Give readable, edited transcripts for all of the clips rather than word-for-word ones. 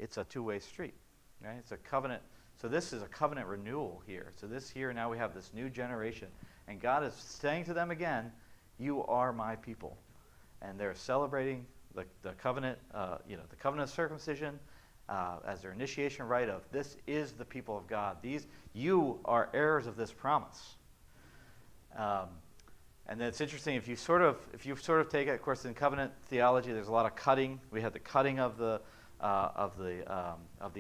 it's a two-way street, right? It's a covenant. So this is a covenant renewal here. So this here, now we have this new generation. And God is saying to them again, you are my people. And they're celebrating the covenant, the covenant of circumcision as their initiation rite of this is the people of God. You are heirs of this promise. And then it's interesting if you sort of take it. Of course, in covenant theology, there's a lot of cutting. We had the cutting of the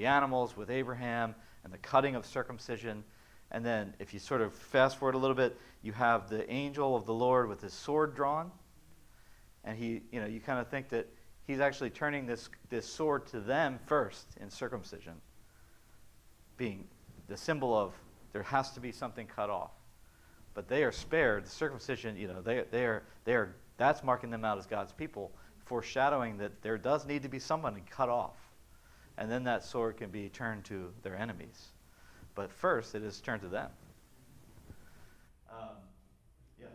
animals with Abraham, and the cutting of circumcision. And then if you sort of fast forward a little bit, you have the angel of the Lord with his sword drawn, and you kind of think that he's actually turning this sword to them first in circumcision, being the symbol of there has to be something cut off. But they are spared. The circumcision, that's marking them out as God's people, foreshadowing that there does need to be someone cut off. And then that sword can be turned to their enemies. But first, it is turned to them. Yes?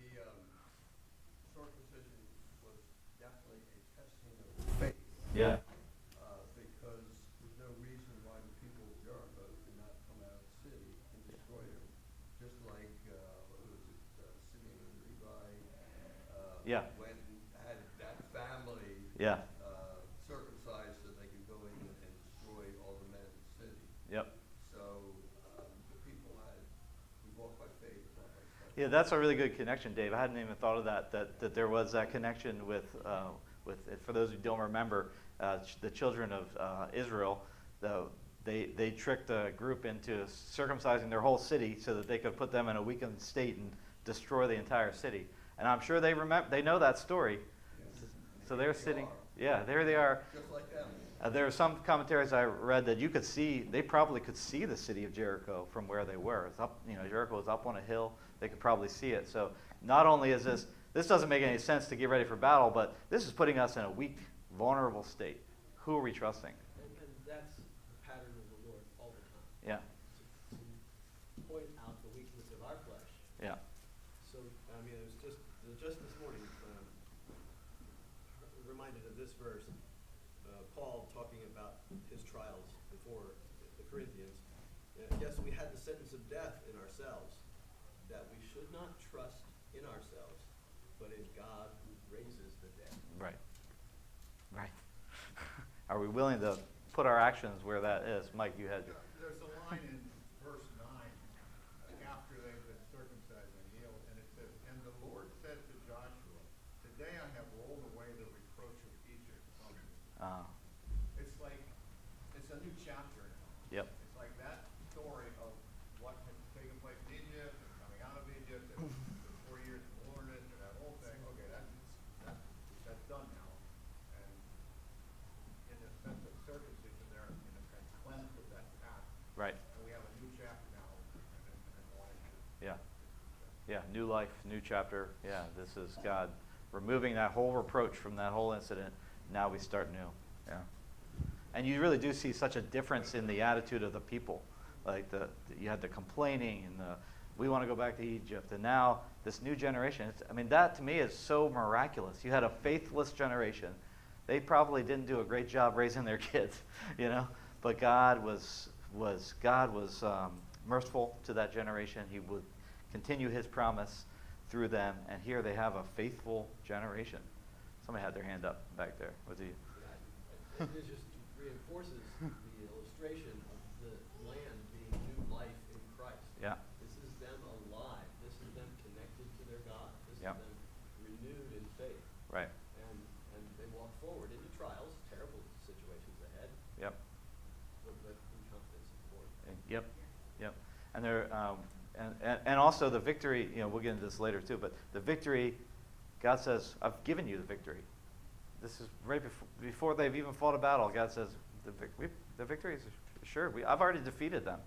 The circumcision was definitely a testing of faith. Yeah. Because there's no reason why the people of Jericho could not come out of the city and destroy them. Just like, Simeon and Levi went and had that family circumcised so they could go in and destroy all the men in the city. Yep. So the people we walk by faith, not by sight. Yeah, that's a really good connection, Dave. I hadn't even thought of that there was that connection with for those who don't remember, the children of Israel. They tricked a group into circumcising their whole city so that they could put them in a weakened state and destroy the entire city. And I'm sure they know that story. Yes. So they're sitting. Yeah, there they are. Just like them. There are some commentaries I read that you could see, they probably could see the city of Jericho from where they were. It's up, Jericho was up on a hill. They could probably see it. So not only is this doesn't make any sense to get ready for battle, but this is putting us in a weak, vulnerable state. Who are we trusting? And that's the pattern of the Lord all the time. Yeah. To point out the weakness of our flesh. Yeah. So, it was just this morning, reminded of this verse. Paul talking about his trials before the Corinthians. Yes, we had the sentence of death in ourselves, that we should not trust in ourselves, but in God who raises the dead. Right. Right. Are we willing to put our actions where that is? Mike, you had... There's a line in verse 9 after they've been circumcised and healed, and it says, and the Lord said to Joshua, today I have rolled away the reproach of Egypt from you. It's a new chapter now. Yep. It's like that story of what had taken place in Egypt and coming out of Egypt and the 4 years of wilderness and that whole thing. Okay, that's done now. And in the sense of circumcision, they're in a sense cleansed of that past. Right. And we have a new chapter now and life. Yeah. Yeah, new life, new chapter. Yeah, this is God removing that whole reproach from that whole incident. Now we start new. Yeah. And you really do see such a difference in the attitude of the people. Like you had the complaining and we want to go back to Egypt. And now this new generation, that to me is so miraculous. You had a faithless generation. They probably didn't do a great job raising their kids, But God was merciful to that generation. He would continue his promise through them. And here they have a faithful generation. Somebody had their hand up back there. Was it you? It just reinforces the illustration of the land being new life in Christ. Yeah. This is them alive. This is them connected to their God. This Yep. is them renewed in faith. Right. And they walk forward into trials, terrible situations ahead, Yep. but in confidence in the Lord. Yep. Yep. And they're and also the victory. We'll get into this later too. But the victory, God says, "I've given you the victory." This is right before they've even fought a battle. God says, the victory is assured. I've already defeated them.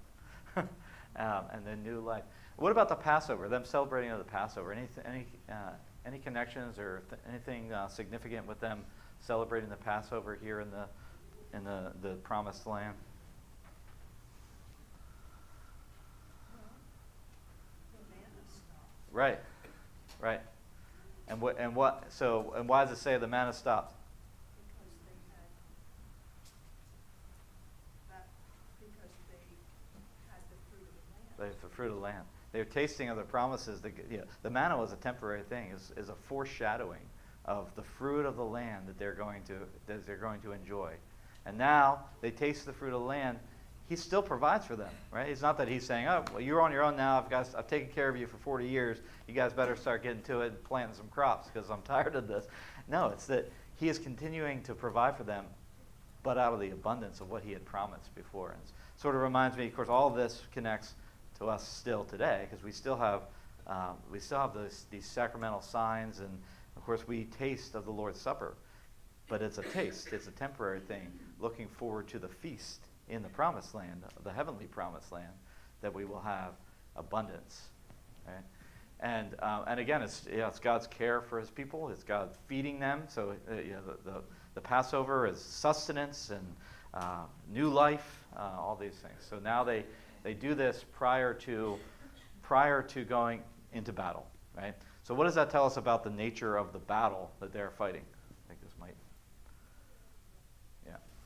And then new life. What about the Passover, them celebrating of the Passover? Any connections or anything significant with them celebrating the Passover here in the Promised Land? Right. Right. And why does it say the manna stopped? fruit of the land. They're tasting of the promises. The manna was a temporary thing, is a foreshadowing of the fruit of the land that they're going to enjoy. And now they taste the fruit of the land. He still provides for them, right? It's not that he's saying, oh, well, you're on your own now. I've taken care of you for 40 years. You guys better start getting to it and planting some crops because I'm tired of this. No, it's that he is continuing to provide for them, but out of the abundance of what he had promised before. And it sort of reminds me, of course, all of this connects to us still today because we still have these sacramental signs, and of course we taste of the Lord's Supper. But it's a taste. It's a temporary thing, looking forward to the feast in the promised land, the heavenly promised land, that we will have abundance. Right? And again, it's God's care for his people. It's God feeding them. So the Passover is sustenance and new life, all these things. So now they do this prior to going into battle. Right? So what does that tell us about the nature of the battle that they're fighting? I think this might